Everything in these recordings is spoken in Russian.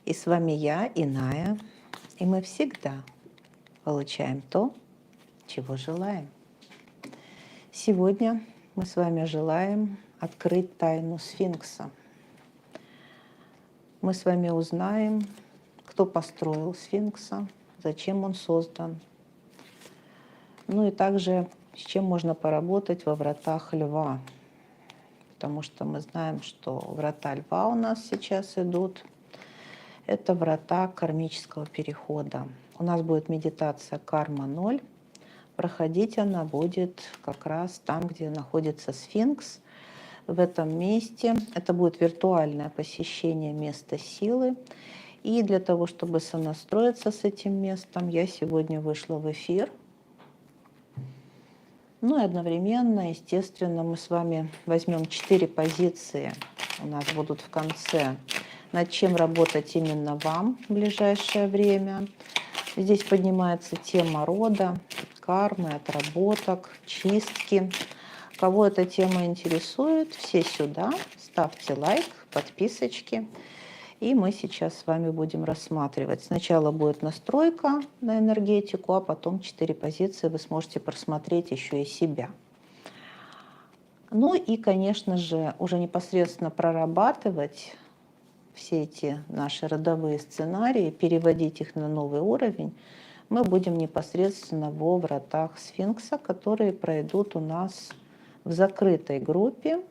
И с вами я, Иная, и мы всегда получаем то, чего желаем. Сегодня мы с вами желаем открыть тайну сфинкса. Мы с вами узнаем, кто построил сфинкса, зачем он создан, ну и также с чем можно поработать во вратах льва, потому что мы знаем, что врата льва у нас сейчас идут. Это врата кармического перехода. У нас будет медитация «Карма 0». Проходить она будет как раз там, где находится сфинкс. В этом месте это будет виртуальное посещение места силы. И для того, чтобы сонастроиться с этим местом, я сегодня вышла в эфир. Ну и одновременно, естественно, мы с вами возьмем 4 позиции. У нас будут в конце, над чем работать именно вам в ближайшее время. Здесь поднимается тема рода, кармы, отработок, чистки. Кого эта тема интересует, все сюда, ставьте лайк, подписочки. И мы сейчас с вами будем рассматривать. Сначала будет настройка на энергетику, а потом 4 позиции вы сможете просмотреть еще и себя. Ну и, конечно же, уже непосредственно прорабатывать все эти наши родовые сценарии, переводить их на новый уровень, мы будем непосредственно во вратах сфинкса, которые пройдут у нас в закрытой группе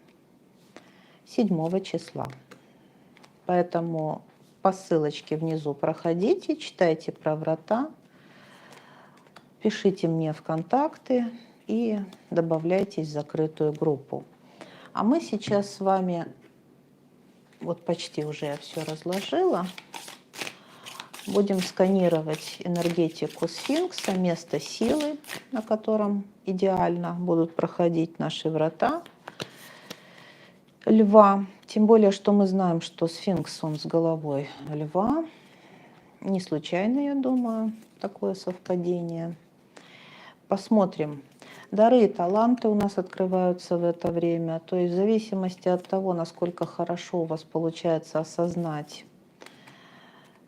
7 числа. Поэтому по ссылочке внизу проходите, читайте про врата, пишите мне в контакты и добавляйтесь в закрытую группу. А мы сейчас с вами, вот почти уже я все разложила, будем сканировать энергетику сфинкса, место силы, на котором идеально будут проходить наши врата льва. Тем более, что мы знаем, что сфинкс, он с головой льва. Не случайно, я думаю, такое совпадение. Посмотрим. Дары и таланты у нас открываются в это время. То есть в зависимости от того, насколько хорошо у вас получается осознать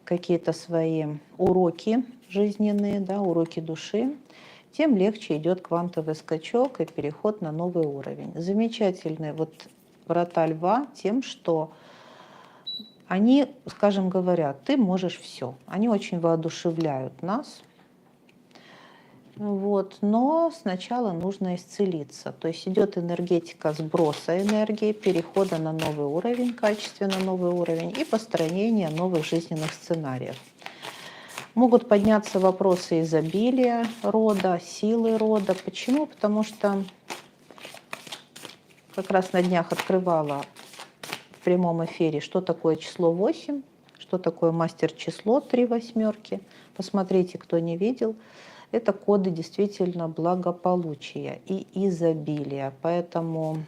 какие-то свои уроки жизненные, да, уроки души, тем легче идет квантовый скачок и переход на новый уровень. Замечательный вот врата льва тем, что они, скажем, говорят, ты можешь все. Они очень воодушевляют нас. Вот. Но сначала нужно исцелиться. То есть идет энергетика сброса энергии, перехода на новый уровень, качественно новый уровень и построения новых жизненных сценариев. Могут подняться вопросы изобилия рода, силы рода. Почему? Потому что как раз на днях открывала в прямом эфире, что такое число 8, что такое мастер-число 3 восьмерки. Посмотрите, кто не видел. Это коды действительно благополучия и изобилия. Поэтому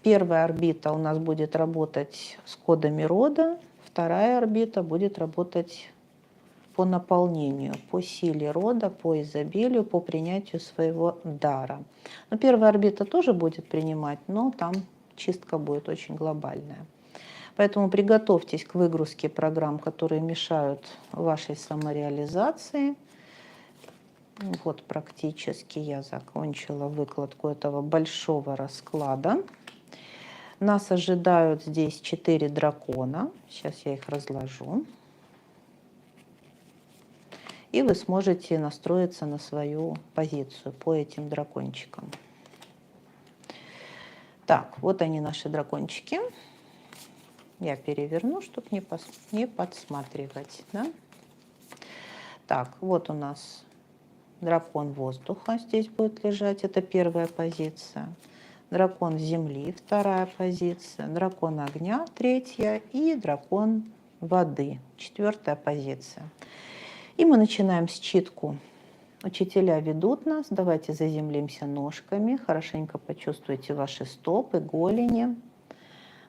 первая орбита у нас будет работать с кодами рода, вторая орбита будет работать по наполнению, по силе рода, по изобилию, по принятию своего дара. Но первая орбита тоже будет принимать, но там чистка будет очень глобальная. Поэтому приготовьтесь к выгрузке программ, которые мешают вашей самореализации. Вот практически я закончила выкладку этого большого расклада. Нас ожидают здесь 4 дракона. Сейчас я их разложу. И вы сможете настроиться на свою позицию по этим дракончикам. Так, вот они, наши дракончики. Я переверну, чтобы не подсматривать. Да? Так, вот у нас дракон воздуха здесь будет лежать. Это первая позиция. Дракон земли, вторая позиция. Дракон огня, третья. И дракон воды, четвертая позиция. И мы начинаем считку. Учителя ведут нас. Давайте заземлимся ножками. Хорошенько почувствуйте ваши стопы, голени.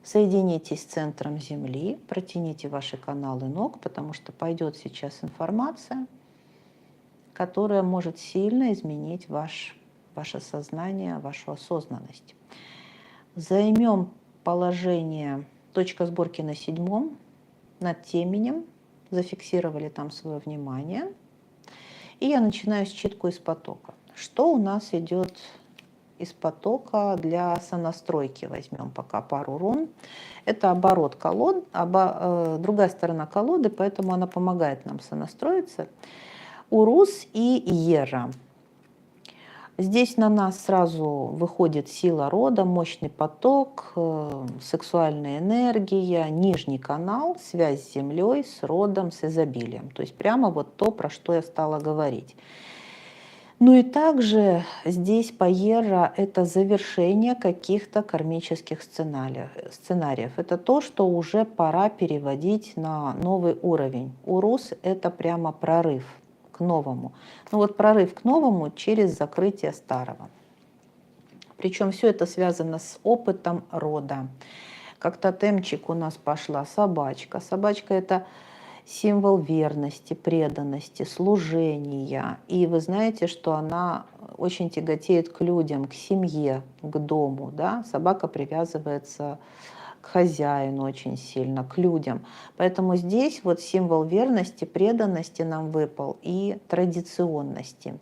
Соединитесь с центром земли. Протяните ваши каналы ног, потому что пойдет сейчас информация, которая может сильно изменить ваше сознание, вашу осознанность. Займем положение точка сборки на 7. над теменем, зафиксировали там свое внимание. И я начинаю считку из потока. Что у нас идет из потока для сонастройки? Возьмем пока пару рун. Это оборот колод, другая сторона колоды, поэтому она помогает нам сонастроиться. Урус и Ера. Здесь на нас сразу выходит сила рода, мощный поток, сексуальная энергия, нижний канал, связь с Землей, с родом, с изобилием. То есть прямо вот то, про что я стала говорить. Ну и также здесь Паера – это завершение каких-то кармических сценариев. Это то, что уже пора переводить на новый уровень. Урус – это прямо прорыв к новому. Ну вот прорыв к новому через закрытие старого. Причем все это связано с опытом рода. Как тотемчик у нас пошла собачка. Собачка – это символ верности, преданности, служения. И вы знаете, что она очень тяготеет к людям, к семье, к дому. Да? Собака привязывается к хозяину очень сильно, к людям. Поэтому здесь вот символ верности, преданности нам выпал и традиционности.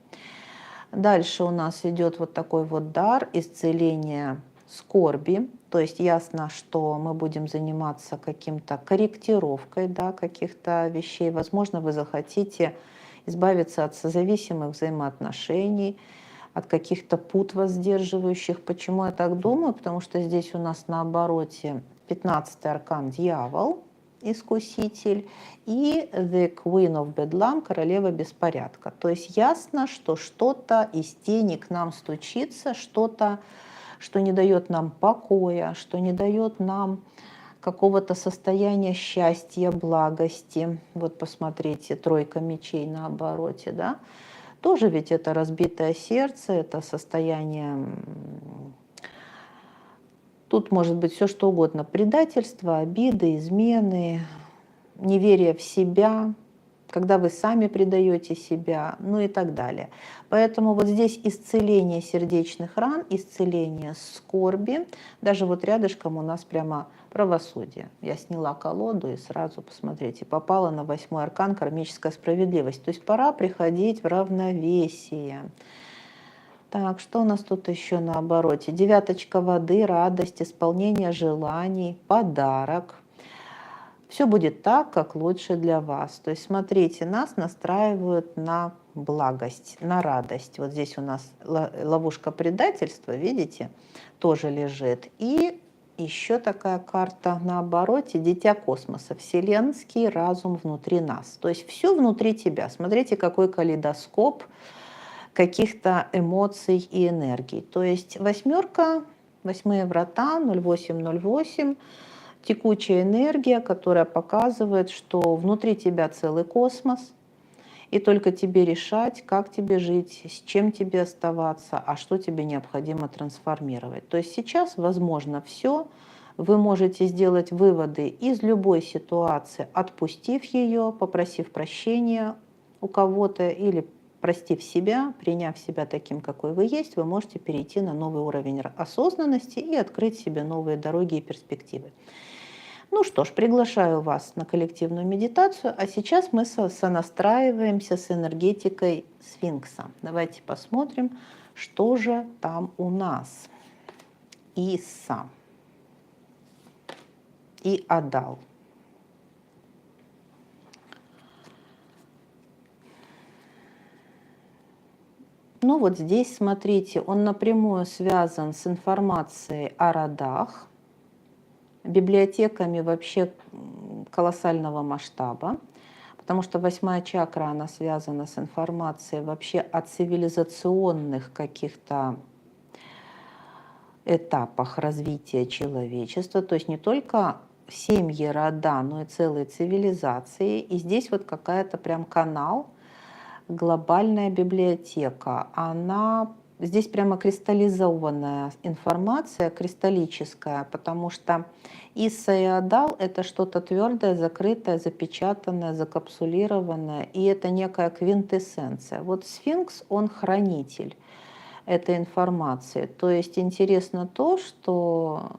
Дальше у нас идет вот такой вот дар исцеления скорби. То есть ясно, что мы будем заниматься каким-то корректировкой, да, каких-то вещей. Возможно, вы захотите избавиться от созависимых взаимоотношений, от каких-то пут воздерживающих. Почему я так думаю? Потому что здесь у нас на обороте 15-й аркан дьявол, искуситель, и The Queen of Bedlam, королева беспорядка. То есть ясно, что что-то из тени к нам стучится, что-то, что не дает нам покоя, что не дает нам какого-то состояния счастья, благости. Вот посмотрите, тройка мечей на обороте, да? Тоже ведь это разбитое сердце, это состояние, тут может быть все что угодно, предательство, обиды, измены, неверие в себя, когда вы сами предаете себя, ну и так далее. Поэтому вот здесь исцеление сердечных ран, исцеление скорби. Даже вот рядышком у нас прямо правосудие. Я сняла колоду и сразу, посмотрите, попала на 8-й аркан кармическая справедливость. То есть пора приходить в равновесие. Так, что у нас тут еще на обороте? 9-очка воды, радость, исполнение желаний, подарок. Все будет так, как лучше для вас. То есть, смотрите, нас настраивают на благость, на радость. Вот здесь у нас ловушка предательства, видите, тоже лежит. И еще такая карта на обороте, дитя космоса, вселенский разум внутри нас. То есть все внутри тебя. Смотрите, какой калейдоскоп каких-то эмоций и энергий. То есть восьмерка, 8-е врата, 0808, текучая энергия, которая показывает, что внутри тебя целый космос, и только тебе решать, как тебе жить, с чем тебе оставаться, а что тебе необходимо трансформировать. То есть сейчас возможно все. Вы можете сделать выводы из любой ситуации, отпустив ее, попросив прощения у кого-то или простив себя, приняв себя таким, какой вы есть, вы можете перейти на новый уровень осознанности и открыть себе новые дороги и перспективы. Ну что ж, приглашаю вас на коллективную медитацию, а сейчас мы сонастраиваемся с энергетикой сфинкса. Давайте посмотрим, что же там у нас. Иса и Адал. Ну вот здесь, смотрите, он напрямую связан с информацией о родах, библиотеками вообще колоссального масштаба, потому что 8-я чакра, она связана с информацией вообще о цивилизационных каких-то этапах развития человечества, то есть не только семьи, рода, но и целые цивилизации. И здесь вот какая-то прям канал, глобальная библиотека, она здесь прямо кристаллизованная информация, кристаллическая, потому что Иса и Адал — это что-то твердое, закрытое, запечатанное, закапсулированное, и это некая квинтэссенция. Вот сфинкс, он хранитель этой информации. То есть интересно то, что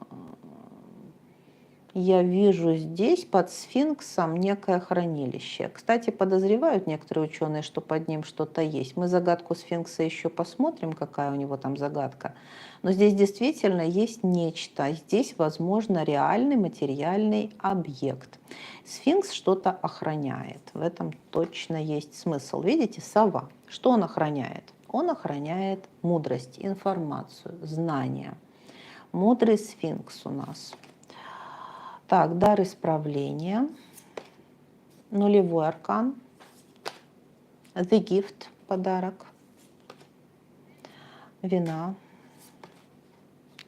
я вижу здесь под сфинксом некое хранилище. Кстати, подозревают некоторые ученые, что под ним что-то есть. Мы загадку сфинкса еще посмотрим, какая у него там загадка. Но здесь действительно есть нечто. Здесь, возможно, реальный материальный объект. Сфинкс что-то охраняет. В этом точно есть смысл. Видите, сова. Что он охраняет? Он охраняет мудрость, информацию, знания. Мудрый сфинкс у нас. Так, дар исправления, нулевой аркан, The Gift, подарок, вина,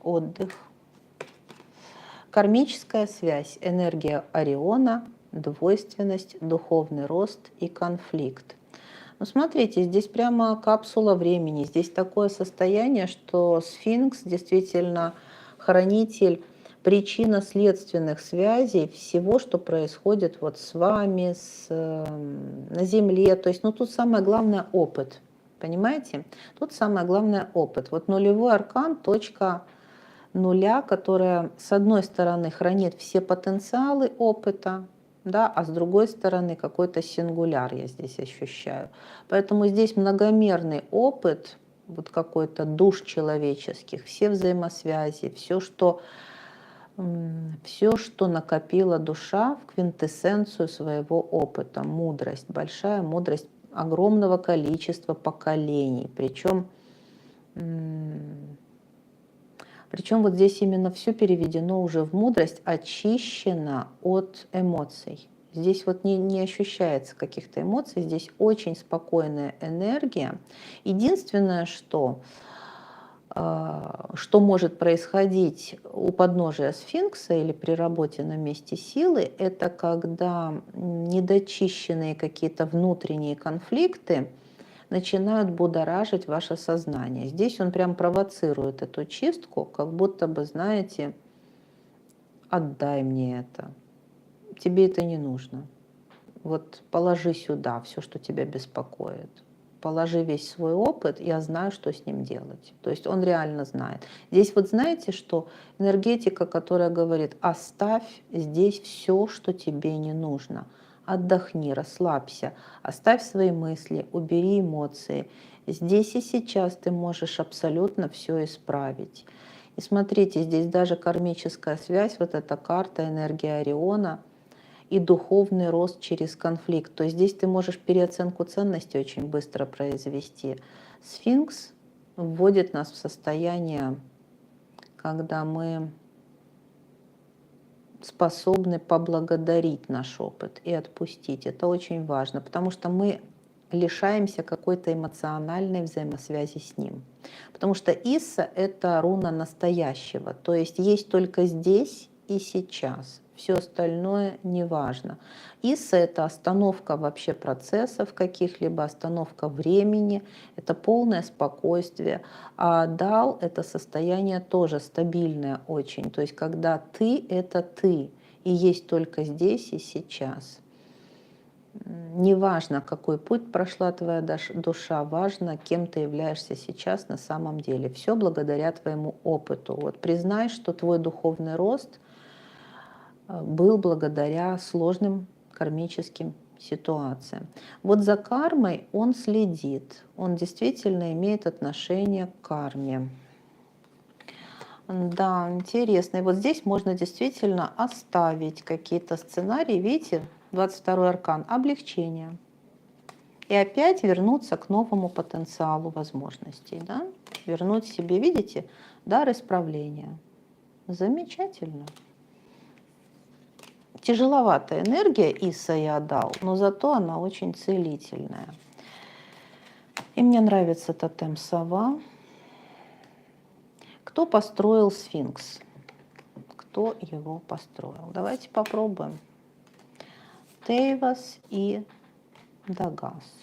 отдых, кармическая связь, энергия Ориона, двойственность, духовный рост и конфликт. Ну, смотрите, здесь прямо капсула времени, здесь такое состояние, что сфинкс действительно хранитель причинно-следственных связей всего, что происходит вот с вами, на Земле. То есть, ну, тут самое главное опыт, понимаете? Тут самое главное опыт. Вот нулевой аркан, точка нуля, которая с одной стороны хранит все потенциалы опыта, да, а с другой стороны какой-то сингуляр я здесь ощущаю. Поэтому здесь многомерный опыт, вот какой-то душ человеческих, все взаимосвязи, все, что накопила душа в квинтэссенцию своего опыта, мудрость, большая мудрость огромного количества поколений. Причем вот здесь именно все переведено уже в мудрость, очищено от эмоций. Здесь вот не ощущается каких-то эмоций, здесь очень спокойная энергия. Единственное, что может происходить у подножия сфинкса или при работе на месте силы, это когда недочищенные какие-то внутренние конфликты начинают будоражить ваше сознание. Здесь он прям провоцирует эту чистку, как будто бы, знаете, отдай мне это, тебе это не нужно. Вот положи сюда все, что тебя беспокоит. Положи весь свой опыт, я знаю, что с ним делать. То есть он реально знает. Здесь вот знаете, что энергетика, которая говорит, оставь здесь все, что тебе не нужно. Отдохни, расслабься, оставь свои мысли, убери эмоции. Здесь и сейчас ты можешь абсолютно все исправить. И смотрите, здесь даже кармическая связь, вот эта карта, энергия Ориона и духовный рост через конфликт. То есть здесь ты можешь переоценку ценностей очень быстро произвести. Сфинкс вводит нас в состояние, когда мы способны поблагодарить наш опыт и отпустить. Это очень важно, потому что мы лишаемся какой-то эмоциональной взаимосвязи с ним. Потому что Исса — это руна настоящего, то есть только здесь и сейчас. Все остальное не важно. Исса — это остановка вообще процессов каких-либо, остановка времени, это полное спокойствие. А Дал — это состояние тоже стабильное очень, то есть когда ты — это ты, и есть только здесь и сейчас. Неважно, какой путь прошла твоя душа, важно, кем ты являешься сейчас на самом деле. Все благодаря твоему опыту. Вот признай, что твой духовный рост был благодаря сложным кармическим ситуациям. Вот за кармой он следит, он действительно имеет отношение к карме. Да, интересно. И вот здесь можно действительно оставить какие-то сценарии. Видите, 22-й аркан — облегчение. И опять вернуться к новому потенциалу возможностей. Да? Вернуть себе, видите, дар исправления. Замечательно. Тяжеловатая энергия Исса и Адал, но зато она очень целительная. И мне нравится тотем сова. Кто построил сфинкс? Кто его построил? Давайте попробуем. Тейвас и Дагас.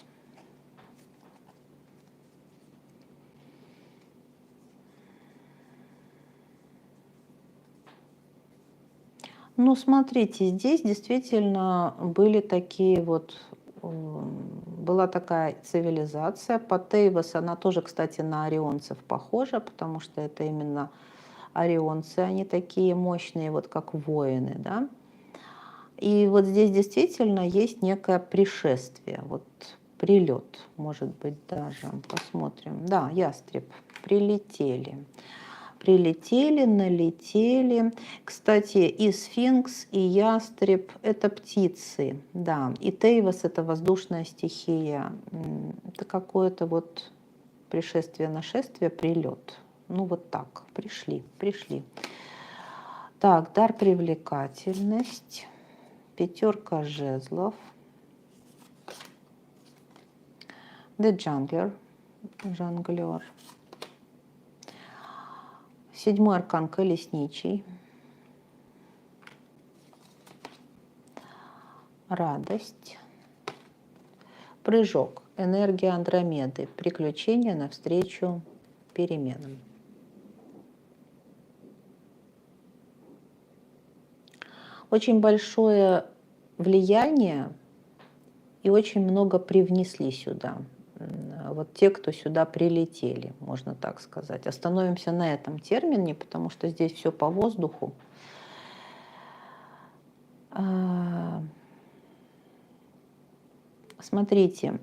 Ну, смотрите, здесь действительно были такие вот, была такая цивилизация. По Тейвас она тоже, кстати, на орионцев похожа, потому что это именно орионцы, они такие мощные, вот как воины, да. И вот здесь действительно есть некое пришествие, вот прилет, может быть, даже. Посмотрим. Да, ястреб, прилетели. Прилетели, налетели. Кстати, и сфинкс, и ястреб — это птицы, да. И Тейвас — это воздушная стихия. Это какое-то вот пришествие, нашествие, прилет. Ну вот так, пришли, пришли. Так, дар привлекательность. Пятерка жезлов. The Jungler, жонглер. Седьмой аркан колесничий. Радость. Прыжок. Энергия Андромеды. Приключения навстречу переменам. Очень большое влияние и очень много привнесли сюда. Вот те, кто сюда прилетели, можно так сказать. Остановимся на этом термине, потому что здесь все по воздуху. Смотрите,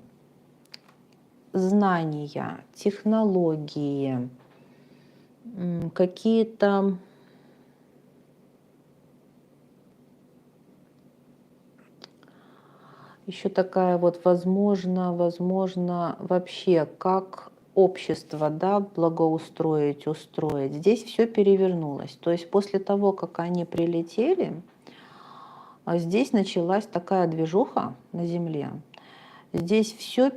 знания, технологии, какие-то еще такая вот, возможно, вообще, как общество, да, благоустроить, устроить. Здесь все перевернулось. То есть после того, как они прилетели, здесь началась такая движуха на Земле. Здесь все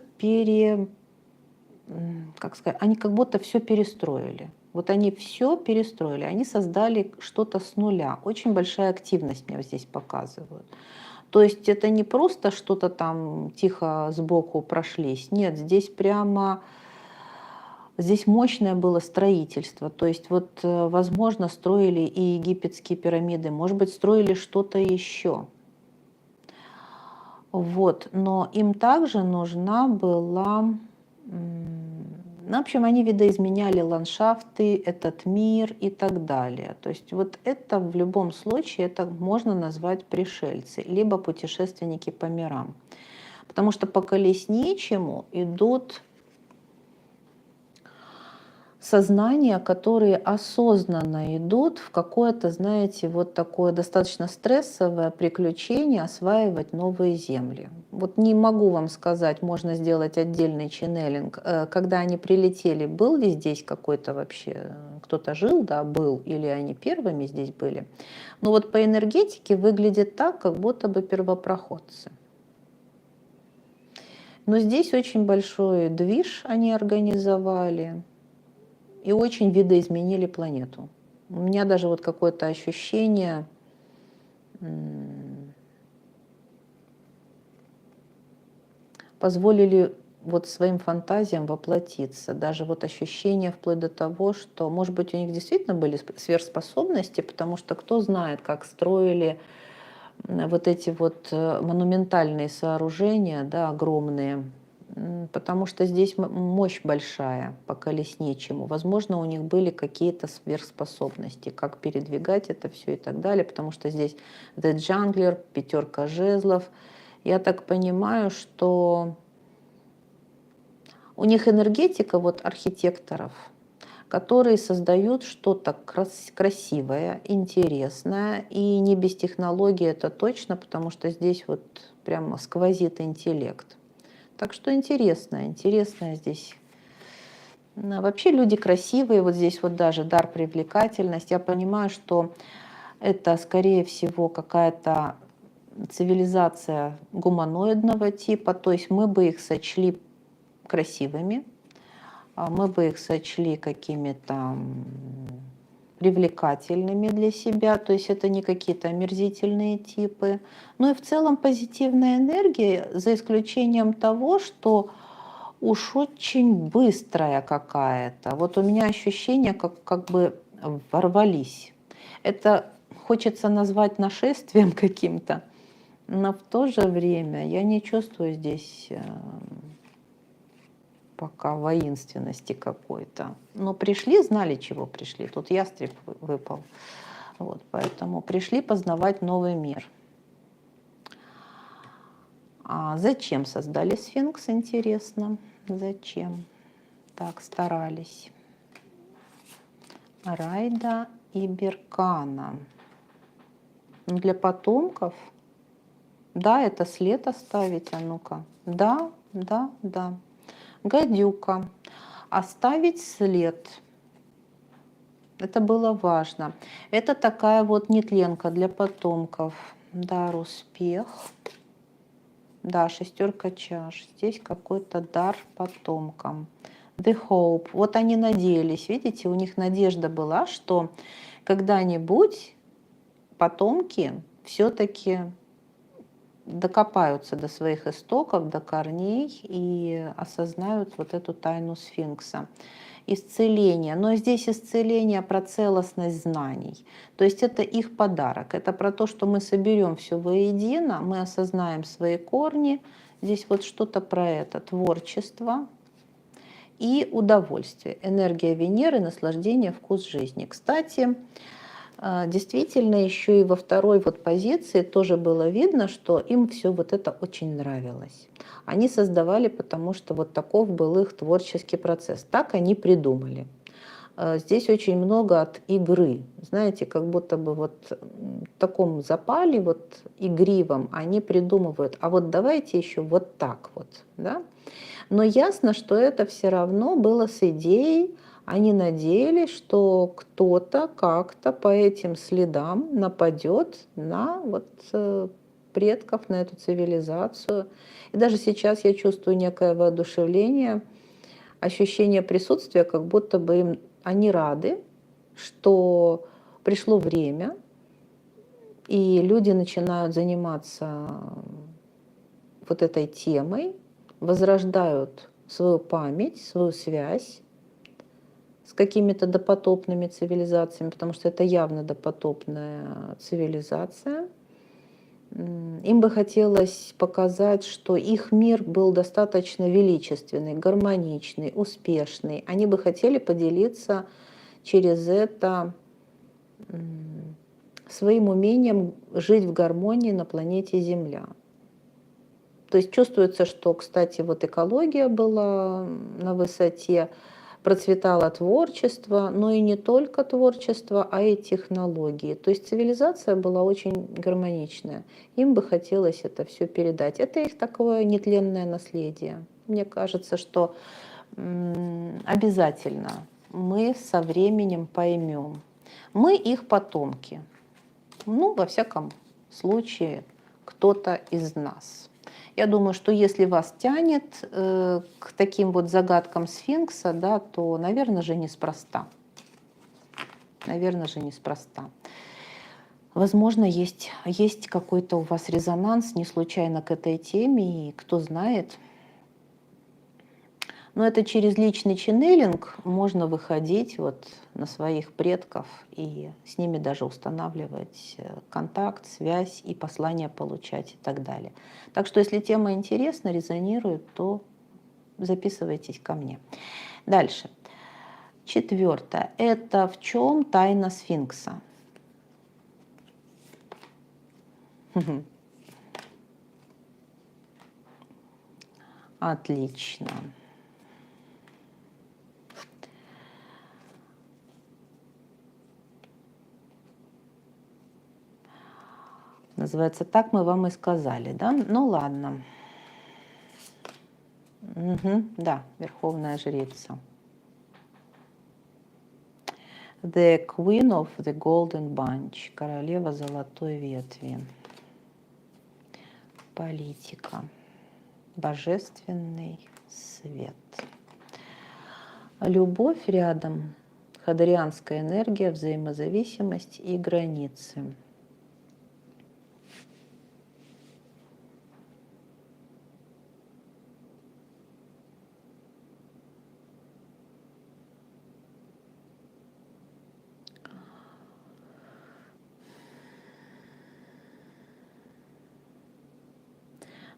как сказать, они как будто все перестроили. Вот они все перестроили, они создали что-то с нуля. Очень большая активность мне здесь показывают. То есть это не просто что-то там тихо сбоку прошлись. Нет, здесь прямо, здесь мощное было строительство. То есть вот, возможно, строили и египетские пирамиды, может быть, строили что-то еще. Вот, но им также нужна была, в общем, они видоизменяли ландшафты, этот мир и так далее. То есть вот это в любом случае, это можно назвать пришельцы, либо путешественники по мирам. Потому что по колесничему идут сознания, которые осознанно идут в какое-то, знаете, вот такое достаточно стрессовое приключение осваивать новые земли. Вот не могу вам сказать, можно сделать отдельный ченнелинг. Когда они прилетели, был ли здесь какой-то вообще, кто-то жил, да, был, или они первыми здесь были. Но вот по энергетике выглядит так, как будто бы первопроходцы. Но здесь очень большой движ они организовали. И очень видоизменили планету. У меня даже вот какое-то ощущение, позволили вот своим фантазиям воплотиться. Даже вот ощущение вплоть до того, что, может быть, у них действительно были сверхспособности, потому что кто знает, как строили вот эти вот монументальные сооружения, да, огромные, потому что здесь мощь большая по колесничему. Возможно, у них были какие-то сверхспособности, как передвигать это все и так далее, потому что здесь The Jungler, пятерка жезлов. Я так понимаю, что у них энергетика вот архитекторов, которые создают что-то красивое, интересное, и не без технологий это точно, потому что здесь вот прямо сквозит интеллект. Так что интересно здесь. Вообще люди красивые, вот здесь вот даже дар привлекательность. Я понимаю, что это, скорее всего, какая-то цивилизация гуманоидного типа, то есть мы бы их сочли красивыми, мы бы их сочли какими-то привлекательными для себя, то есть это не какие-то омерзительные типы. Ну и в целом позитивная энергия, за исключением того, что уж очень быстрая какая-то. Вот у меня ощущение, как бы ворвались. Это хочется назвать нашествием каким-то, но в то же время я не чувствую здесь пока воинственности какой-то. Но пришли, знали, чего пришли. Тут ястреб выпал. Вот, поэтому пришли познавать новый мир. А зачем создали сфинкс, интересно? Зачем? Так, старались. Райда и Беркана. Для потомков. Да, это след оставить, а ну-ка. Да, да, да. Гадюка. Оставить след. Это было важно. Это такая вот нетленка для потомков. Дар, успех. Да, шестерка чаш. Здесь какой-то дар потомкам. The hope. Вот они надеялись, видите, у них надежда была, что когда-нибудь потомки все-таки докопаются до своих истоков, до корней и осознают вот эту тайну сфинкса. Исцеление. Но здесь исцеление про целостность знаний. То есть это их подарок. Это про то, что мы соберем все воедино, мы осознаем свои корни. Здесь вот что-то про это. Творчество и удовольствие. Энергия Венеры, наслаждение, вкус жизни. Кстати, действительно, еще и во второй вот позиции тоже было видно, что им все вот это очень нравилось. Они создавали, потому что вот таков был их творческий процесс. Так они придумали. Здесь очень много от игры. Знаете, как будто бы вот в таком запале вот игривом они придумывают, а вот давайте еще вот так вот, да? Но ясно, что это все равно было с идеей. Они надеялись, что кто-то как-то по этим следам нападет на вот предков, на эту цивилизацию. И даже сейчас я чувствую некое воодушевление, ощущение присутствия, как будто бы им, они рады, что пришло время, и люди начинают заниматься вот этой темой, возрождают свою память, свою связь с какими-то допотопными цивилизациями, потому что это явно допотопная цивилизация. Им бы хотелось показать, что их мир был достаточно величественный, гармоничный, успешный. Они бы хотели поделиться через это своим умением жить в гармонии на планете Земля. То есть чувствуется, что, кстати, вот экология была на высоте, процветало творчество, но и не только творчество, а и технологии. То есть цивилизация была очень гармоничная. Им бы хотелось это все передать. Это их такое нетленное наследие. Мне кажется, что обязательно мы со временем поймем. Мы их потомки. Ну, во всяком случае, кто-то из нас. Я думаю, что если вас тянет к таким вот загадкам сфинкса, да, то, наверное же, неспроста. Наверное же, неспроста. Возможно, есть какой-то у вас резонанс не случайно к этой теме, и кто знает. Но это через личный ченнелинг можно выходить вот на своих предков и с ними даже устанавливать контакт, связь и послания получать и так далее. Так что если тема интересна, резонирует, то записывайтесь ко мне. Дальше. Четвертое. Это в чем тайна сфинкса? Отлично. Называется «Так мы вам и сказали», да? Ну ладно. Да, Верховная Жрица. The Queen of the Golden Bunch, королева золотой ветви. Политика. Божественный свет. Любовь рядом. Ходорианская энергия, взаимозависимость и границы.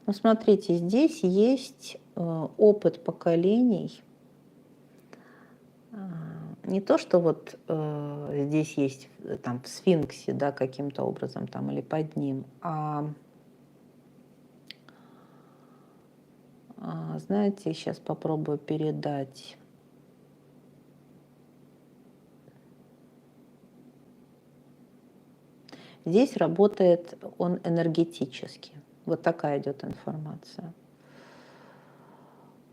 Ну, смотрите, здесь есть опыт поколений. Не то, что вот здесь есть там в сфинксе, да, каким-то образом там или под ним, знаете, сейчас попробую передать. Здесь работает он энергетически. Вот такая идет информация.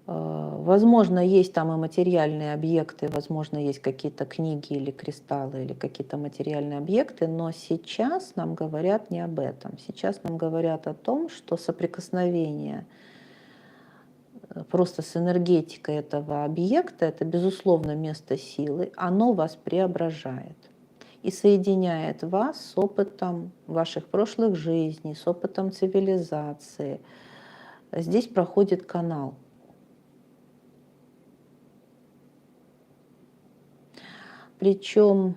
Возможно, есть там и материальные объекты, возможно, есть какие-то книги или кристаллы, или какие-то материальные объекты, но сейчас нам говорят не об этом. Сейчас нам говорят о том, что соприкосновение просто с энергетикой этого объекта, это, безусловно, место силы, оно вас преображает и соединяет вас с опытом ваших прошлых жизней, с опытом цивилизации. Здесь проходит канал. Причем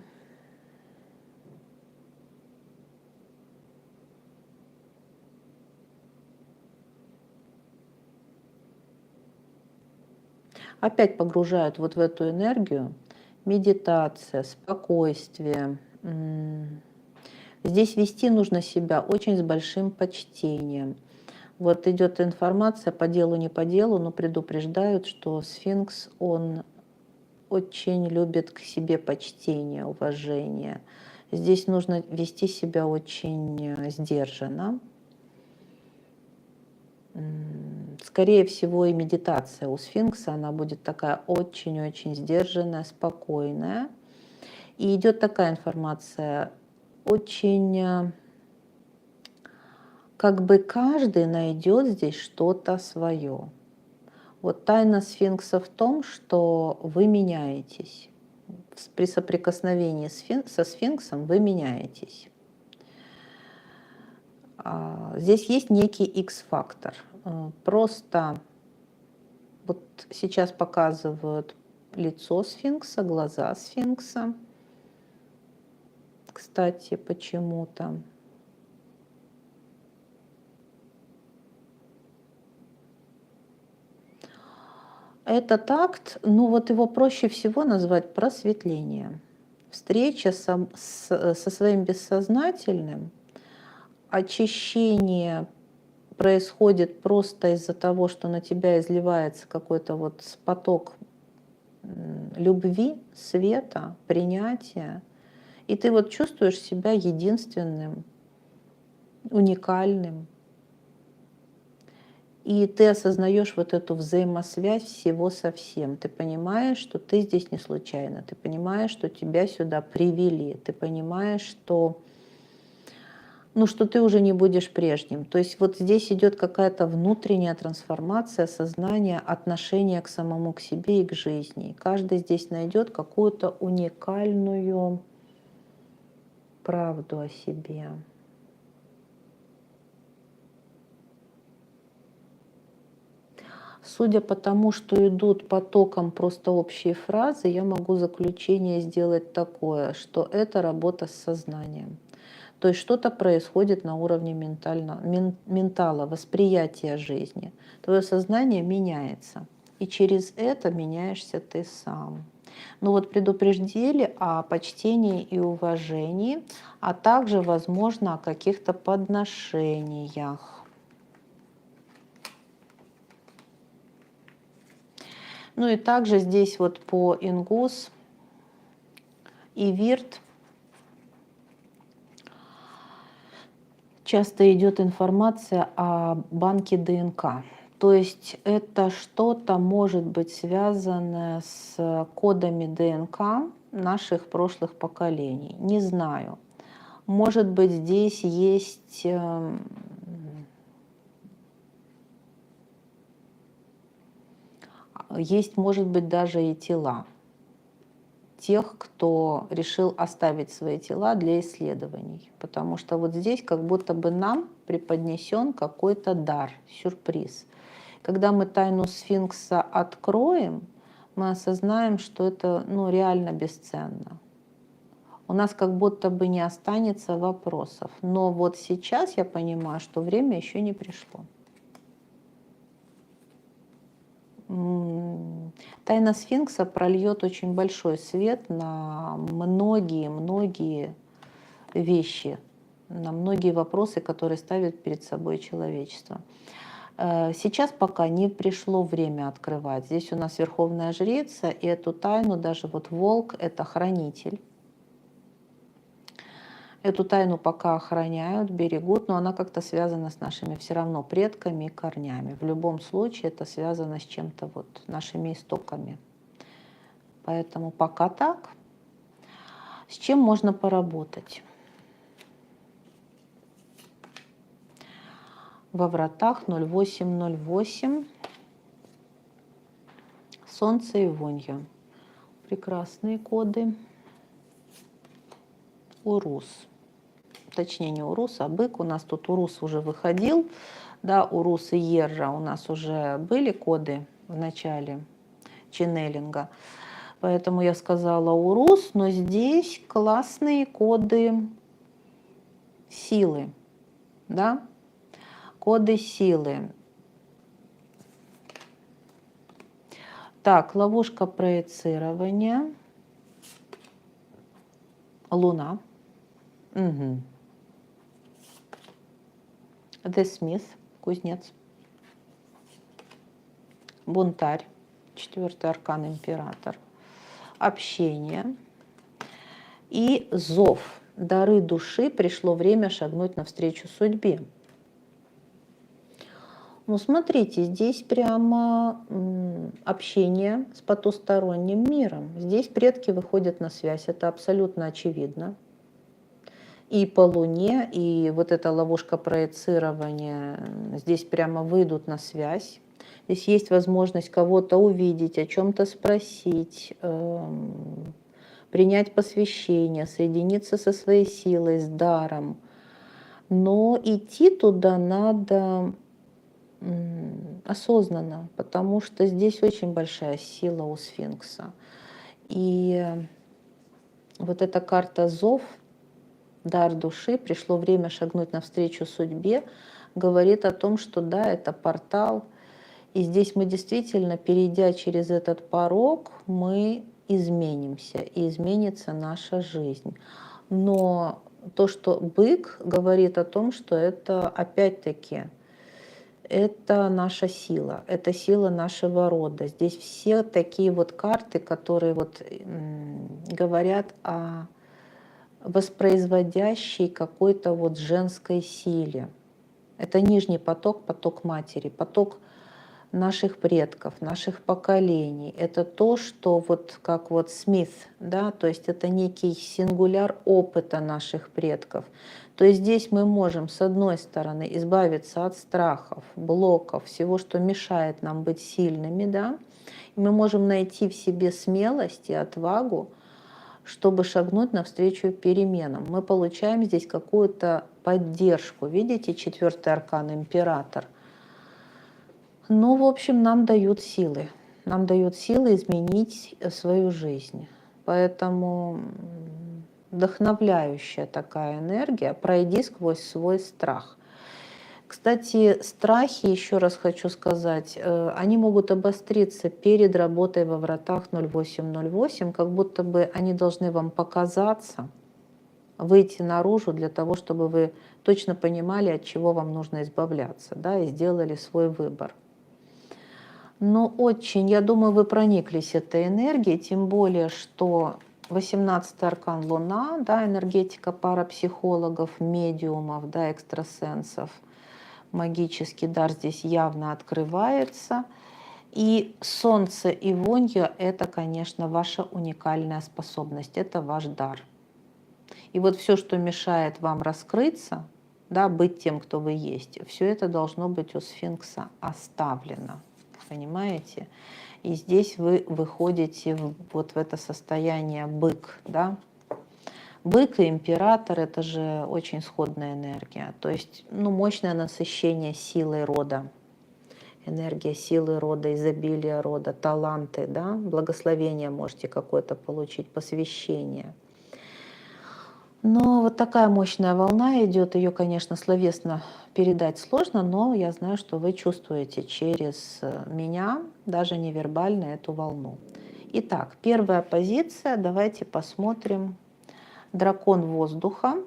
опять погружают вот в эту энергию. Медитация, спокойствие. Здесь вести нужно себя очень с большим почтением. Вот идет информация по делу, не по делу, но предупреждают, что сфинкс, он очень любит к себе почтение, уважение. Здесь нужно вести себя очень сдержанно. Скорее всего, и медитация у сфинкса, она будет такая очень-очень сдержанная, спокойная. И идет такая информация, очень, как бы каждый найдет здесь что-то свое. Вот тайна сфинкса в том, что вы меняетесь. При соприкосновении со сфинксом вы меняетесь. Здесь есть некий X-фактор. Просто вот сейчас показывают лицо сфинкса, глаза сфинкса. Кстати, почему-то. Этот акт, ну вот его проще всего назвать просветление. Встреча со своим бессознательным, очищение происходит просто из-за того, что на тебя изливается какой-то вот поток любви, света, принятия. И ты вот чувствуешь себя единственным, уникальным. И ты осознаешь вот эту взаимосвязь всего со всем. Ты понимаешь, что ты здесь не случайно. Ты понимаешь, что тебя сюда привели. Ты понимаешь, что, ну, что ты уже не будешь прежним. То есть вот здесь идет какая-то внутренняя трансформация сознания, отношения к самому, к себе и к жизни. И каждый здесь найдет какую-то уникальную правду о себе. Судя по тому, что идут потоком просто общие фразы, я могу заключение сделать такое, что это работа с сознанием. То есть что-то происходит на уровне ментала, восприятия жизни. Твое сознание меняется, и через это меняешься ты сам. Ну вот предупредили о почтении и уважении, а также, возможно, о каких-то подношениях. Ну и также здесь вот по Ингус и Вирт часто идет информация о банке ДНК. То есть это что-то может быть связанное с кодами ДНК наших прошлых поколений. Не знаю. Может быть, здесь есть может быть, даже и тела тех, кто решил оставить свои тела для исследований. Потому что вот здесь как будто бы нам преподнесен какой-то дар, сюрприз. Когда мы тайну сфинкса откроем, мы осознаем, что это реально бесценно. У нас как будто бы не останется вопросов. Но вот сейчас я понимаю, что время еще не пришло. Тайна сфинкса прольет очень большой свет на многие вещи, на многие вопросы, которые ставит перед собой человечество. Сейчас пока не пришло время открывать. Здесь у нас Верховная Жрица, и эту тайну даже вот волк — это хранитель. Эту тайну пока охраняют, берегут, но она как-то связана с нашими все равно предками и корнями. В любом случае это связано с чем-то вот нашими истоками. Поэтому пока так. С чем можно поработать? Во вратах 0808 Солнце и Вонья. Прекрасные коды. Урус. Точнее, не Урус, а бык. У нас тут Урус уже выходил. Да, Урус и Ерра у нас уже были коды в начале ченнелинга. Поэтому я сказала Урус, но здесь классные коды силы. Да? Коды силы. Так, ловушка проецирования. Луна. Угу. The Smith, кузнец. Бунтарь, 4-й аркан император. Общение. И зов. Дары души. Пришло время шагнуть навстречу судьбе. Ну, смотрите, здесь прямо общение с потусторонним миром. Здесь предки выходят на связь, это абсолютно очевидно. И по Луне, и вот эта ловушка проецирования здесь прямо выйдут на связь. Здесь есть возможность кого-то увидеть, о чем-то спросить, принять посвящение, соединиться со своей силой, с даром. Но идти туда надо осознанно, потому что здесь очень большая сила у сфинкса. И вот эта карта «Зов», дар души, пришло время шагнуть навстречу судьбе, говорит о том, что да, это портал, и здесь мы действительно, перейдя через этот порог, мы изменимся, и изменится наша жизнь. Но то, что бык, говорит о том, что это опять-таки это наша сила, это сила нашего рода. Здесь все такие вот карты, которые вот говорят о воспроизводящей какой-то вот женской силе. Это нижний поток, поток матери, поток наших предков, наших поколений. Это то, что вот как вот Смит, да, то есть это некий сингуляр опыта наших предков. То есть здесь мы можем, с одной стороны, избавиться от страхов, блоков, всего, что мешает нам быть сильными, да, и мы можем найти в себе смелость и отвагу, чтобы шагнуть навстречу переменам. Мы получаем здесь какую-то поддержку. Видите, 4-й аркан император. Ну, в общем, нам дают силы. Нам дают силы изменить свою жизнь. Поэтому вдохновляющая такая энергия. Пройди сквозь свой страх. Кстати, страхи, еще раз хочу сказать, они могут обостриться перед работой во вратах 0808, как будто бы они должны вам показаться, выйти наружу для того, чтобы вы точно понимали, от чего вам нужно избавляться, да, и сделали свой выбор. Но очень, я думаю, вы прониклись этой энергией, тем более, что 18-й аркан Луна, да, энергетика парапсихологов, медиумов, да, экстрасенсов, магический дар здесь явно открывается. И Солнце и Вонья — это, конечно, ваша уникальная способность, это ваш дар. И вот все, что мешает вам раскрыться, да, быть тем, кто вы есть, все это должно быть у сфинкса оставлено. Понимаете? И здесь вы выходите вот в это состояние бык, да? Бык и император — это же очень сходная энергия. То есть, ну, мощное насыщение силой рода. Энергия силы рода, изобилия рода, таланты, да? Благословение можете какое-то получить, посвящение. Но вот такая мощная волна идет, ее, конечно, словесно передать сложно, но я знаю, что вы чувствуете через меня, даже невербально, эту волну. Итак, первая позиция. Давайте посмотрим. Дракон воздуха.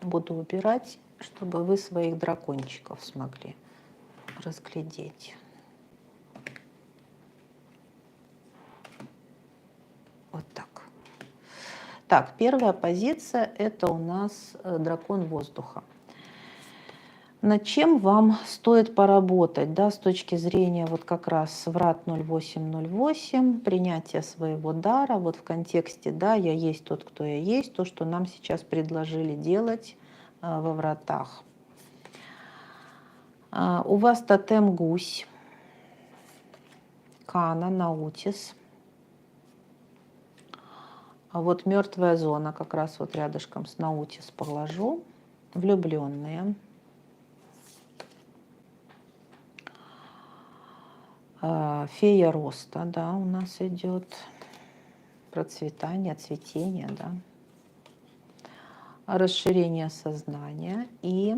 Буду убирать, чтобы вы своих дракончиков смогли разглядеть. Вот так. Так, первая позиция – это у нас дракон воздуха. Над чем вам стоит поработать, да, с точки зрения вот как раз врат 0808, принятия своего дара, вот в контексте, да, я есть тот, кто я есть, то, что нам сейчас предложили делать во вратах. У вас тотем гусь, Кана, Наутис. А вот мертвая зона, как раз вот рядышком с Наутис положу. Влюбленные. Фея роста, да, у нас идет. Процветание, цветение, да. Расширение сознания. И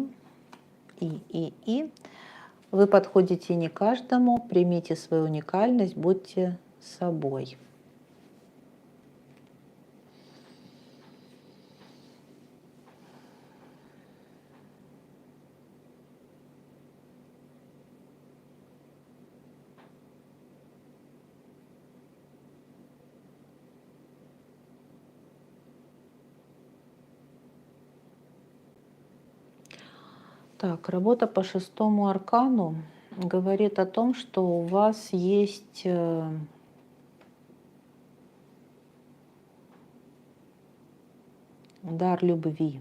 вы подходите не каждому, примите свою уникальность, будьте собой. Так, работа по шестому аркану говорит о том, что у вас есть дар любви.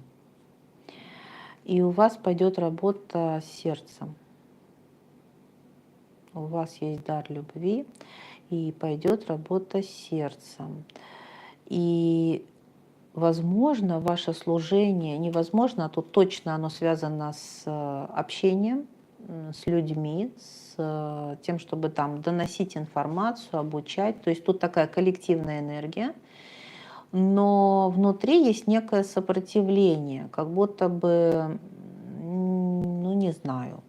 И у вас пойдет работа с сердцем. У вас есть дар любви, и пойдет работа с сердцем. И возможно, ваше служение, невозможно, а тут точно оно связано с общением, с людьми, с тем, чтобы там доносить информацию, обучать. То есть тут такая коллективная энергия. Но внутри есть некое сопротивление, как будто бы, ну не знаю,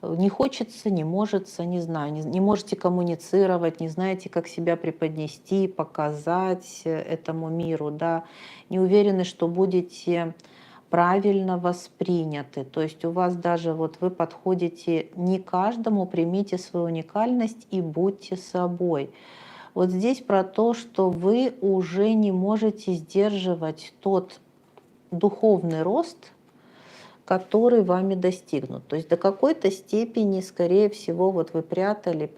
не хочется, не может, не знаю, не можете коммуницировать, не знаете, как себя преподнести, показать этому миру, да, не уверены, что будете правильно восприняты. То есть у вас даже вот вы подходите не каждому, примите свою уникальность и будьте собой. Вот здесь про то, что вы уже не можете сдерживать тот духовный рост, который вами достигнут. То есть до какой-то степени, скорее всего, вот вы прятали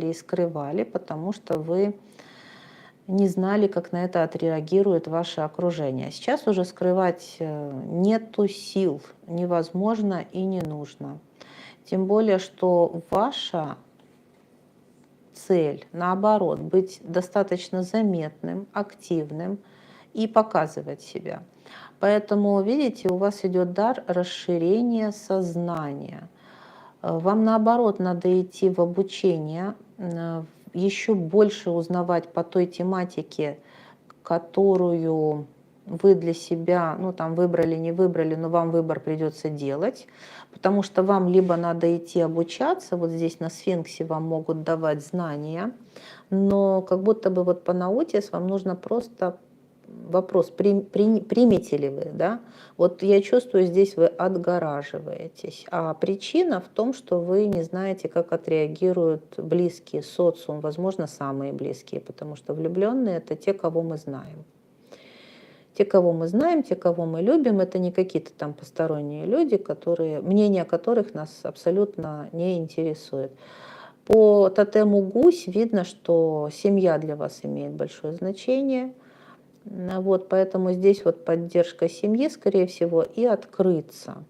и скрывали, потому что вы не знали, как на это отреагирует ваше окружение. Сейчас уже скрывать нету сил, невозможно и не нужно. Тем более, что ваша цель, наоборот, быть достаточно заметным, активным и показывать себя. Поэтому, видите, у вас идет дар расширения сознания. Вам, наоборот, надо идти в обучение, еще больше узнавать по той тематике, которую вы для себя, ну там выбрали, не выбрали, но вам выбор придется делать, потому что вам либо надо идти обучаться, вот здесь на сфинксе вам могут давать знания, но как будто бы вот по наутис вам нужно просто вопрос, примете ли вы, да? Вот я чувствую, здесь вы отгораживаетесь, а причина в том, что вы не знаете, как отреагируют близкие, социум, возможно, самые близкие, потому что влюбленные – это те, кого мы знаем. Те, кого мы знаем, те, кого мы любим, это не какие-то там посторонние люди, которые, мнение которых нас абсолютно не интересует. По тотему гусь видно, что семья для вас имеет большое значение. Вот, поэтому здесь вот поддержка семьи, скорее всего, и открыться.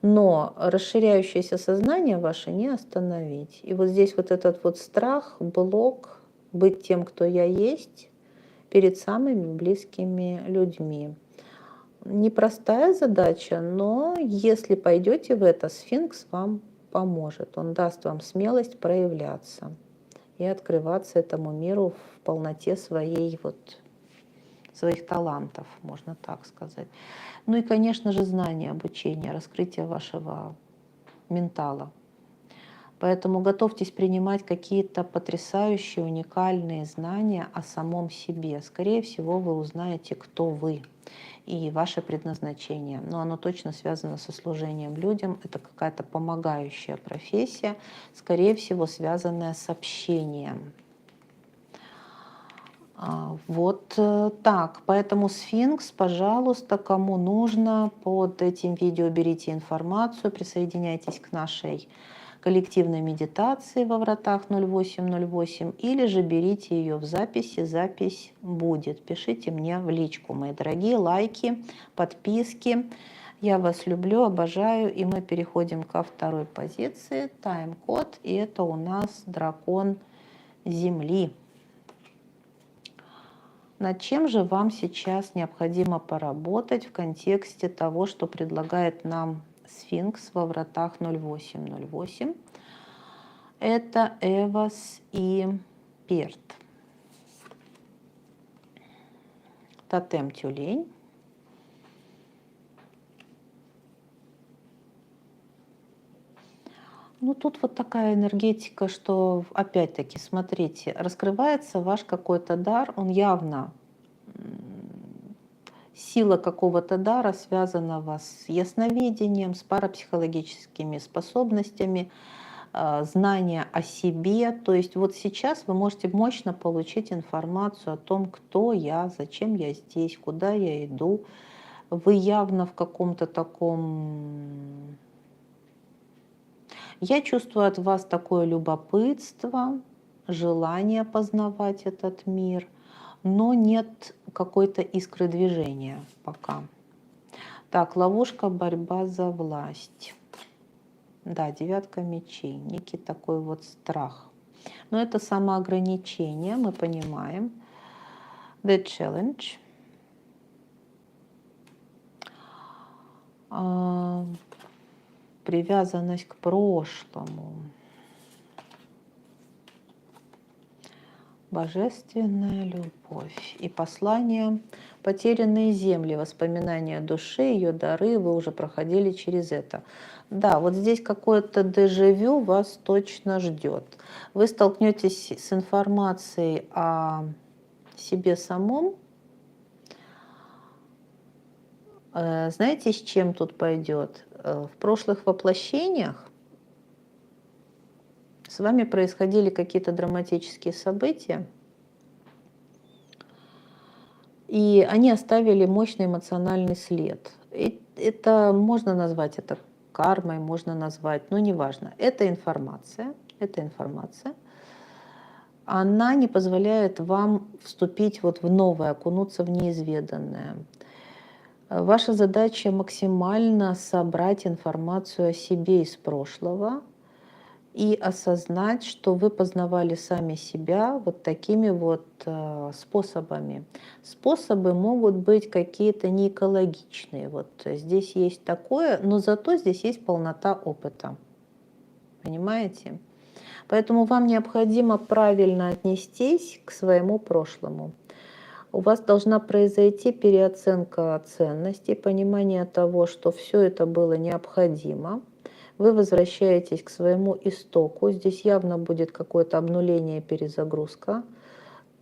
Но расширяющееся сознание ваше не остановить. И вот здесь вот этот вот страх, блок, быть тем, кто я есть, перед самыми близкими людьми. Непростая задача, но если пойдете в это, сфинкс вам поможет. Он даст вам смелость проявляться и открываться этому миру в полноте своих талантов, можно так сказать. Ну и, конечно же, знание, обучение, раскрытие вашего ментала. Поэтому готовьтесь принимать какие-то потрясающие, уникальные знания о самом себе. Скорее всего, вы узнаете, кто вы и ваше предназначение. Но оно точно связано со служением людям. Это какая-то помогающая профессия, скорее всего, связанная с общением. Вот так. Поэтому сфинкс, пожалуйста, кому нужно, под этим видео берите информацию, присоединяйтесь к нашей коллективной медитации во вратах 0808, или же берите ее в записи, запись будет. Пишите мне в личку, мои дорогие, лайки, подписки. Я вас люблю, обожаю, и мы переходим ко второй позиции, тайм-код, и это у нас дракон Земли. Над чем же вам сейчас необходимо поработать в контексте того, что предлагает нам сфинкс во вратах 0808? Это Эвос и Перт. Тотем тюлень. Ну, тут вот такая энергетика, что, опять-таки, смотрите, раскрывается ваш какой-то дар, он явно, сила какого-то дара связана у вас с ясновидением, с парапсихологическими способностями, знания о себе. То есть вот сейчас вы можете мощно получить информацию о том, кто я, зачем я здесь, куда я иду. Вы явно в каком-то таком... Я чувствую от вас такое любопытство, желание познавать этот мир, но нет какой-то искры движения пока. Так, ловушка, борьба за власть. Да, девятка мечей, некий такой вот страх. Но это самоограничение, мы понимаем. The challenge. Привязанность к прошлому. Божественная любовь. И послание «Потерянные земли», воспоминания души, ее дары, вы уже проходили через это. Да, вот здесь какое-то дежавю вас точно ждет. Вы столкнетесь с информацией о себе самом. Знаете, с чем тут пойдет? В прошлых воплощениях с вами происходили какие-то драматические события, и они оставили мощный эмоциональный след. И это можно назвать это кармой, можно назвать, но неважно. Это информация. Она не позволяет вам вступить вот в новое, окунуться в неизведанное. Ваша задача максимально собрать информацию о себе из прошлого и осознать, что вы познавали сами себя вот такими вот способами. Способы могут быть какие-то неэкологичные. Вот здесь есть такое, но зато здесь есть полнота опыта. Понимаете? Поэтому вам необходимо правильно отнестись к своему прошлому. У вас должна произойти переоценка ценностей, понимание того, что все это было необходимо. Вы возвращаетесь к своему истоку. Здесь явно будет какое-то обнуление, перезагрузка.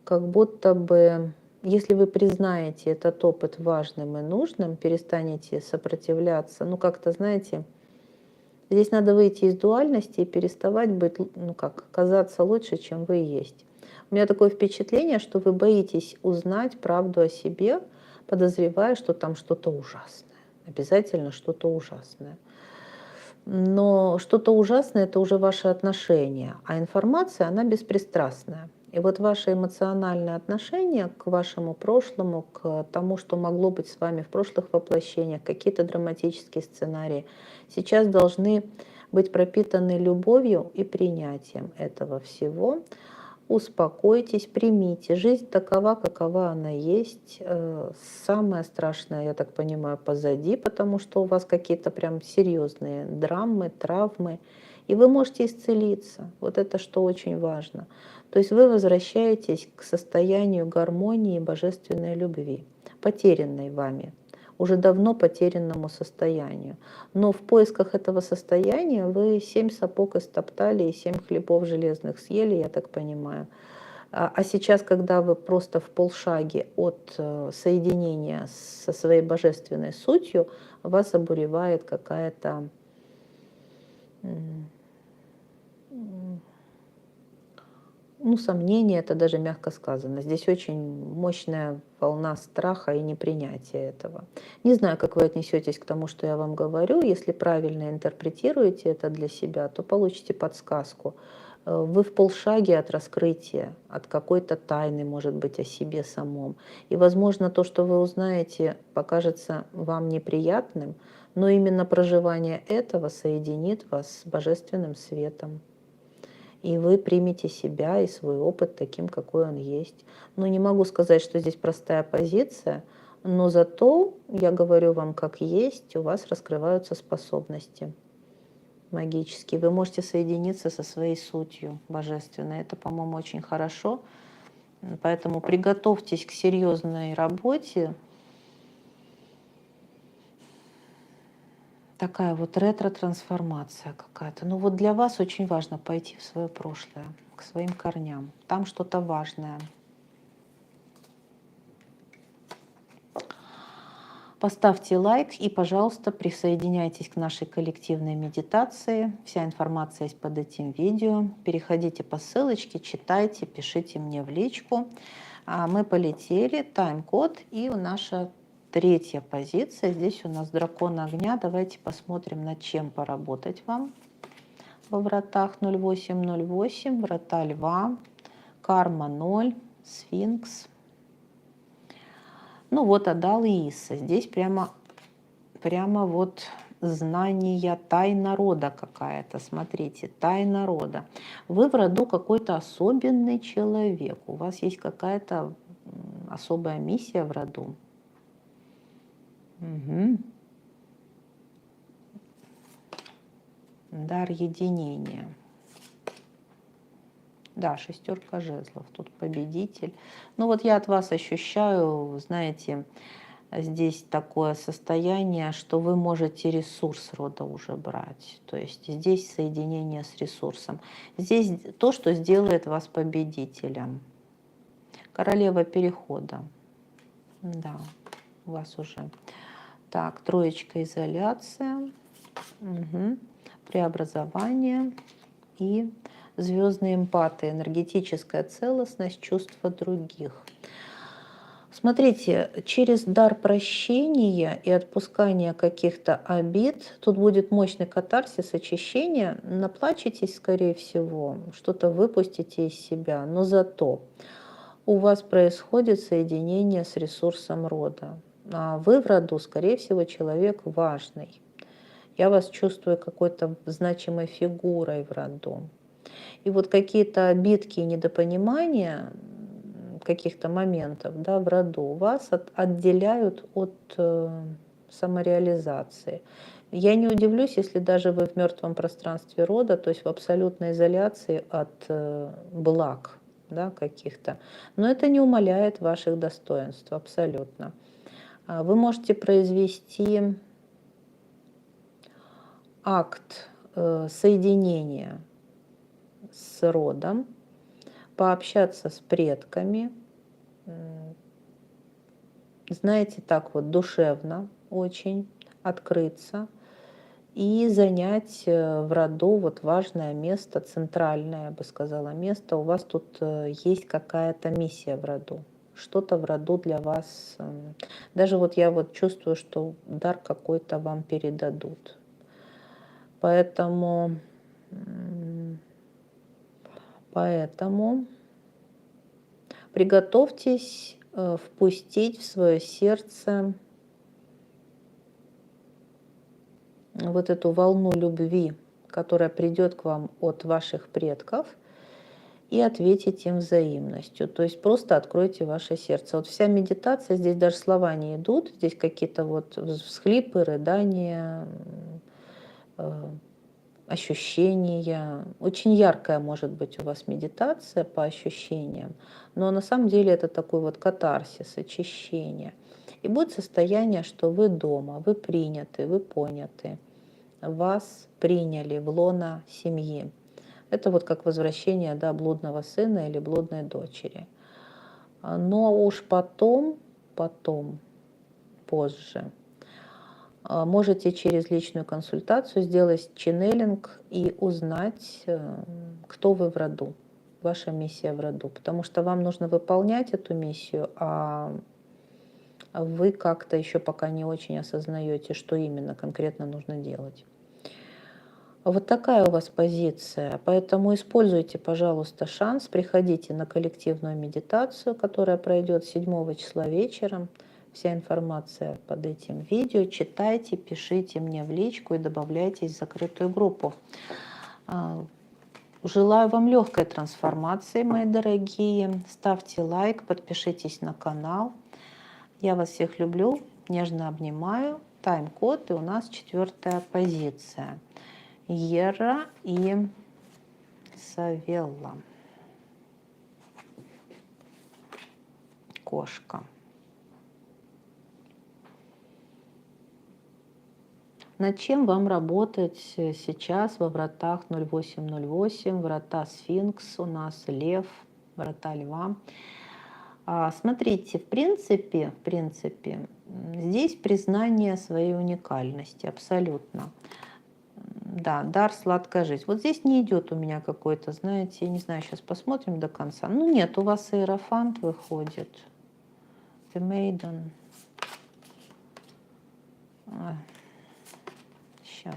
Как будто бы, если вы признаете этот опыт важным и нужным, перестанете сопротивляться, ну как-то, знаете, здесь надо выйти из дуальности и переставать быть, ну как, казаться лучше, чем вы есть. У меня такое впечатление, что вы боитесь узнать правду о себе, подозревая, что там что-то ужасное. Обязательно что-то ужасное. Но что-то ужасное – это уже ваши отношения, а информация, она беспристрастная. И вот ваше эмоциональное отношение к вашему прошлому, к тому, что могло быть с вами в прошлых воплощениях, какие-то драматические сценарии, сейчас должны быть пропитаны любовью и принятием этого всего. Успокойтесь, примите. Жизнь такова, какова она есть. Самое страшное, я так понимаю, позади, потому что у вас какие-то прям серьезные драмы, травмы, и вы можете исцелиться. Вот это что очень важно. То есть вы возвращаетесь к состоянию гармонии и божественной любви, потерянной вами, уже давно потерянному состоянию. Но в поисках этого состояния вы 7 сапог истоптали и 7 хлебов железных съели, я так понимаю. А сейчас, когда вы просто в полшаге от соединения со своей божественной сутью, вас обуревает какая-то ну, сомнение, это даже мягко сказано. Здесь очень мощная волна страха и непринятия этого. Не знаю, как вы отнесетесь к тому, что я вам говорю. Если правильно интерпретируете это для себя, то получите подсказку. Вы в полшаге от раскрытия, от какой-то тайны, может быть, о себе самом. И, возможно, то, что вы узнаете, покажется вам неприятным, но именно проживание этого соединит вас с божественным светом. И вы примете себя и свой опыт таким, какой он есть. Но не могу сказать, что здесь простая позиция, но зато, я говорю вам как есть, у вас раскрываются способности магические. Вы можете соединиться со своей сутью божественной. Это, по-моему, очень хорошо. Поэтому приготовьтесь к серьезной работе. Такая вот ретро-трансформация какая-то. Ну вот для вас очень важно пойти в свое прошлое, к своим корням. Там что-то важное. Поставьте лайк и, пожалуйста, присоединяйтесь к нашей коллективной медитации. Вся информация есть под этим видео. Переходите по ссылочке, читайте, пишите мне в личку. Мы полетели, тайм-код и наша третья позиция. Здесь у нас дракон огня. Давайте посмотрим, над чем поработать вам во вратах 0808, врата льва, карма 0, сфинкс. Ну вот Адал и Иса. Здесь прямо вот знание, тайна рода какая-то. Смотрите, тайна рода. Вы в роду какой-то особенный человек. У вас есть какая-то особая миссия в роду. Угу. Дар единения. Да, шестерка жезлов, тут победитель. Ну вот я от вас ощущаю, знаете, здесь такое состояние, что вы можете ресурс рода уже брать. То есть здесь соединение с ресурсом. Здесь то, что сделает вас победителем. Королева перехода. Да, у вас уже. Так, троечка изоляция. Угу. Преобразование и звездные эмпаты, энергетическая целостность, чувства других. Смотрите, через дар прощения и отпускания каких-то обид, тут будет мощный катарсис, очищение, наплачетесь, скорее всего, что-то выпустите из себя, но зато у вас происходит соединение с ресурсом рода. А вы в роду, скорее всего, человек важный. Я вас чувствую какой-то значимой фигурой в роду. И вот какие-то обидки и недопонимания каких-то моментов, да, в роду вас отделяют от самореализации. Я не удивлюсь, если даже вы в мертвом пространстве рода, то есть в абсолютной изоляции от благ, да, каких-то. Но это не умаляет ваших достоинств абсолютно. Вы можете произвести акт соединения с родом, пообщаться с предками, знаете, так вот душевно очень открыться и занять в роду вот важное место, центральное, я бы сказала, место. У вас тут есть какая-то миссия в роду, что-то в роду для вас. Даже вот я вот чувствую, что дар какой-то вам передадут. Поэтому приготовьтесь впустить в свое сердце вот эту волну любви, которая придет к вам от ваших предков. и ответить им взаимностью. То есть просто откройте ваше сердце. Вот вся медитация, здесь даже слова не идут, здесь какие-то вот всхлипы, рыдания, ощущения. Очень яркая может быть у вас медитация по ощущениям, но на самом деле это такой вот катарсис, очищение. И будет состояние, что вы дома, вы приняты, вы поняты, вас приняли в лоно семьи. Это вот как возвращение, да, блудного сына или блудной дочери. Но уж потом, позже, можете через личную консультацию сделать ченнелинг и узнать, кто вы в роду, ваша миссия в роду. Потому что вам нужно выполнять эту миссию, а вы как-то еще пока не очень осознаете, что именно конкретно нужно делать. Вот такая у вас позиция. Поэтому используйте, пожалуйста, шанс, приходите на коллективную медитацию, которая пройдет 7 числа вечером. Вся информация под этим видео. Читайте, пишите мне в личку и добавляйтесь в закрытую группу. Желаю вам легкой трансформации, мои дорогие. Ставьте лайк, подпишитесь на канал. Я вас всех люблю, нежно обнимаю. Тайм-код, и у нас 4-я позиция. Ера и Савелла. Кошка. Над чем вам работать сейчас во вратах 0808, врата Сфинкс, у нас Лев, врата Льва? Смотрите, в принципе, здесь признание своей уникальности, абсолютно. Да, дар, сладкая жизнь. Вот здесь не идет у меня какой-то, знаете, я не знаю, сейчас посмотрим до конца. Ну нет, у вас иерофант выходит. The Maiden. Сейчас.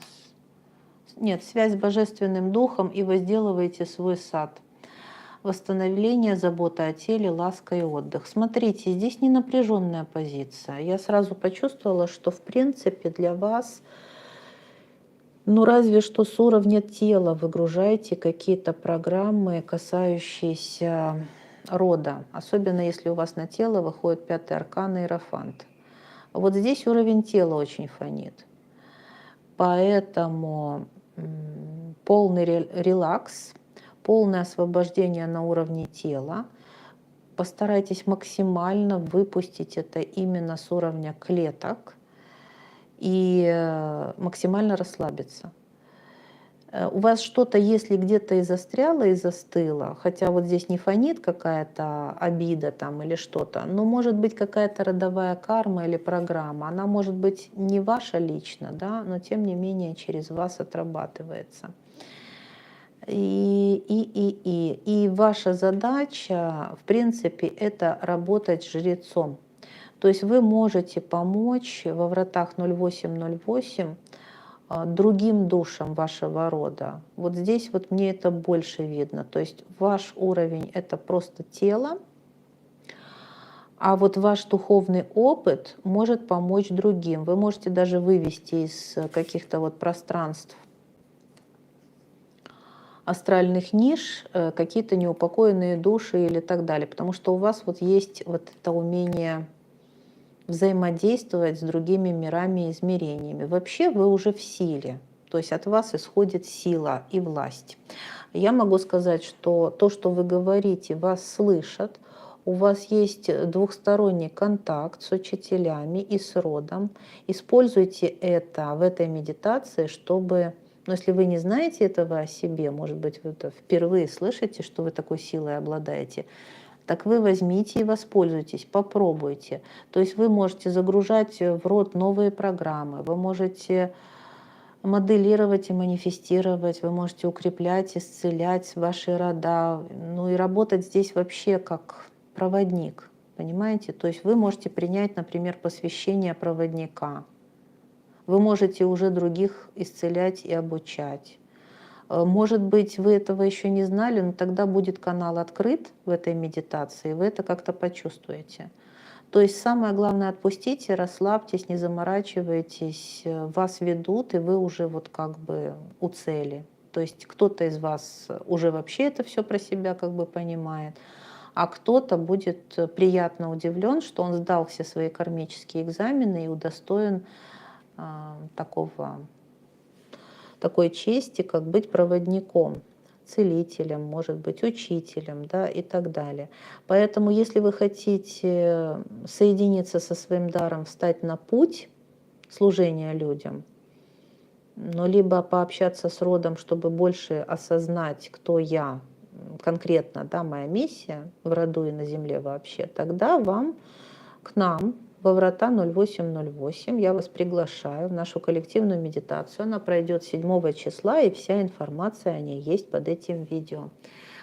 Нет, связь с Божественным Духом, и возделываете свой сад. Восстановление, забота о теле, ласка и отдых. Смотрите, здесь не напряженная позиция. Я сразу почувствовала, что в принципе для вас... Ну, разве что с уровня тела выгружаете какие-то программы, касающиеся рода. Особенно если у вас на тело выходит 5-й аркан Иерофант. Вот здесь уровень тела очень фонит. Поэтому полный релакс, полное освобождение на уровне тела. Постарайтесь максимально выпустить это именно с уровня клеток и максимально расслабиться. У вас что-то, если где-то и застряло, и застыло, хотя вот здесь не фонит какая-то обида там или что-то, но может быть какая-то родовая карма или программа, она может быть не ваша лично, да, но тем не менее через вас отрабатывается. И ваша задача, в принципе, это работать с жрецом. То есть вы можете помочь во вратах 0808 другим душам вашего рода. Вот здесь вот мне это больше видно. То есть ваш уровень — это просто тело, а вот ваш духовный опыт может помочь другим. Вы можете даже вывести из каких-то вот пространств астральных ниш какие-то неупокоенные души или так далее. Потому что у вас вот есть вот это умение взаимодействовать с другими мирами и измерениями. Вообще вы уже в силе. То есть от вас исходит сила и власть. Я могу сказать, что то, что вы говорите, вас слышат. У вас есть двухсторонний контакт с учителями и с родом. Используйте это в этой медитации, чтобы... Но если вы не знаете этого о себе, может быть, вы это впервые слышите, что вы такой силой обладаете, так вы возьмите и воспользуйтесь, попробуйте. То есть вы можете загружать в рот новые программы, вы можете моделировать и манифестировать, вы можете укреплять, исцелять ваши рода, ну и работать здесь вообще как проводник, понимаете? То есть вы можете принять, например, посвящение проводника, вы можете уже других исцелять и обучать. Может быть, вы этого еще не знали, но тогда будет канал открыт в этой медитации, вы это как-то почувствуете. То есть самое главное — отпустите, расслабьтесь, не заморачивайтесь, вас ведут, и вы уже вот как бы у цели. То есть кто-то из вас уже вообще это все про себя как бы понимает, а кто-то будет приятно удивлен, что он сдал все свои кармические экзамены и удостоен такой чести, как быть проводником, целителем, может быть, учителем, да, и так далее. Поэтому, если вы хотите соединиться со своим даром, встать на путь служения людям, но либо пообщаться с родом, чтобы больше осознать, кто я, конкретно, да, моя миссия в роду и на земле вообще, тогда вам к нам во врата 0808 я вас приглашаю в нашу коллективную медитацию. Она пройдет 7 числа, и вся информация о ней есть под этим видео.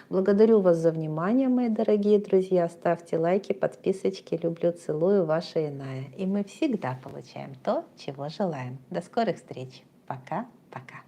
Благодарю вас за внимание, мои дорогие друзья. Ставьте лайки, подписочки. Люблю, целую, ваша Иная. И мы всегда получаем то, чего желаем. До скорых встреч. Пока-пока.